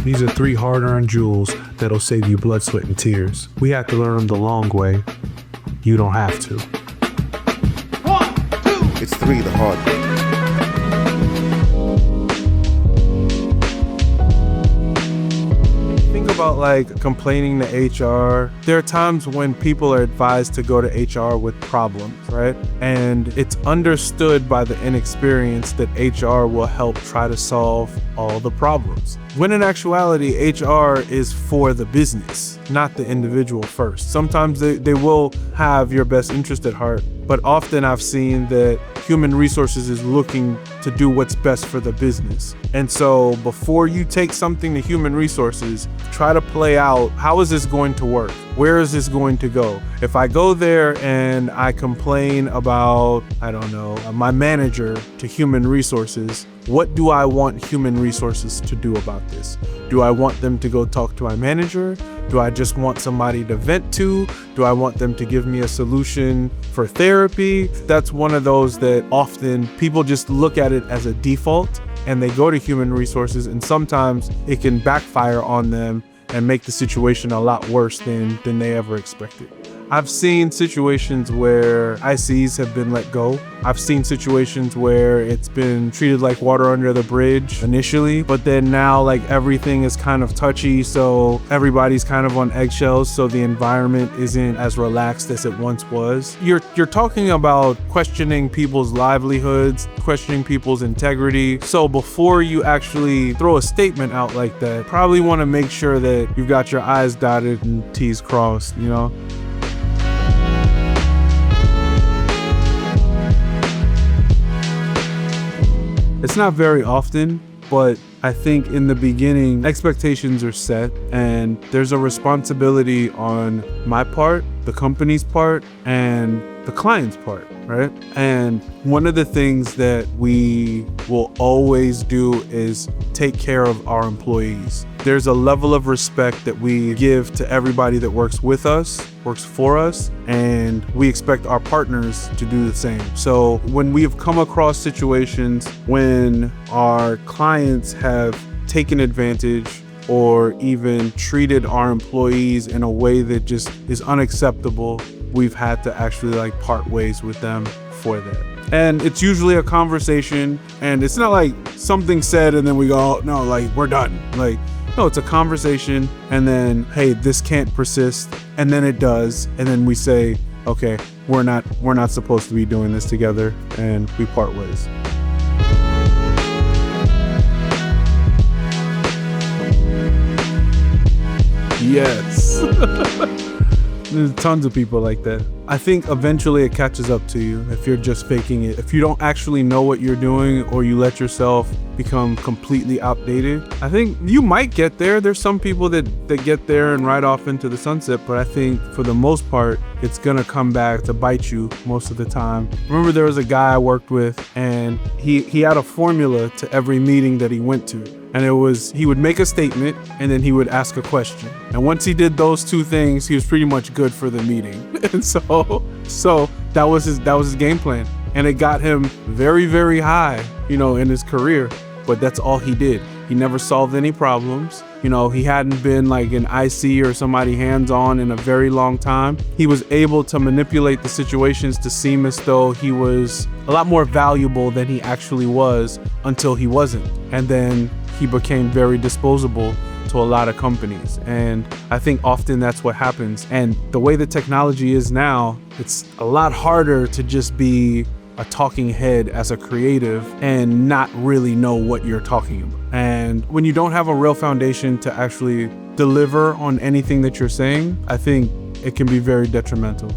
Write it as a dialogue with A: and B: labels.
A: These are 3 hard-earned jewels that'll save you blood, sweat, and tears. We have to learn them the long way. You don't have to.
B: 1, 2.
C: It's 3 the hard way.
D: Think about like complaining to HR. There are times when people are advised to go to HR with problems, right? And it's understood by the inexperienced that HR will help try to solve all the problems. When in actuality, HR is for the business, not the individual first. Sometimes they will have your best interest at heart, but often I've seen that human resources is looking to do what's best for the business. And so before you take something to human resources, try to play out, how is this going to work? Where is this going to go? If I go there and I complain about, I don't know, my manager to human resources, what do I want human resources to do about this? Do I want them to go talk to my manager? Do I just want somebody to vent to? Do I want them to give me a solution for therapy? That's one of those that often people just look at it as a default and they go to human resources, and sometimes it can backfire on them and make the situation a lot worse than they ever expected. I've seen situations where ICs have been let go. I've seen situations where it's been treated like water under the bridge initially, but then now like everything is kind of touchy, so everybody's kind of on eggshells, so the environment isn't as relaxed as it once was. You're talking about questioning people's livelihoods, questioning people's integrity. So before you actually throw a statement out like that, probably want to make sure that you've got your I's dotted and T's crossed, you know? It's not very often, but I think in the beginning, expectations are set and there's a responsibility on my part, the company's part, and the client's part, right? And one of the things that we will always do is take care of our employees. There's a level of respect that we give to everybody that works with us, works for us, and we expect our partners to do the same. So when we have come across situations when our clients have taken advantage or even treated our employees in a way that just is unacceptable, we've had to actually like part ways with them for that. And it's usually a conversation, and it's not like something said and then we go, oh, no, like we're done. Like, no, it's a conversation, and then, hey, this can't persist, and then it does, and then we say, okay, we're not supposed to be doing this together, and we part ways. Yes. There's tons of people like that. I think eventually it catches up to you if you're just faking it. If you don't actually know what you're doing, or you let yourself become completely outdated, I think you might get there. There's some people that get there and ride off into the sunset, but I think for the most part, it's gonna come back to bite you most of the time. Remember, there was a guy I worked with, and he had a formula to every meeting that he went to. And it was, he would make a statement and then he would ask a question. And once he did those 2 things, he was pretty much good for the meeting. And so that was his game plan. And it got him very, very high, you know, in his career. But that's all he did. He never solved any problems. You know, he hadn't been like an IC or somebody hands-on in a very long time. He was able to manipulate the situations to seem as though he was a lot more valuable than he actually was until he wasn't. And then he became very disposable to a lot of companies. And I think often that's what happens. And the way the technology is now, it's a lot harder to just be a talking head as a creative and not really know what you're talking about. And when you don't have a real foundation to actually deliver on anything that you're saying, I think it can be very detrimental.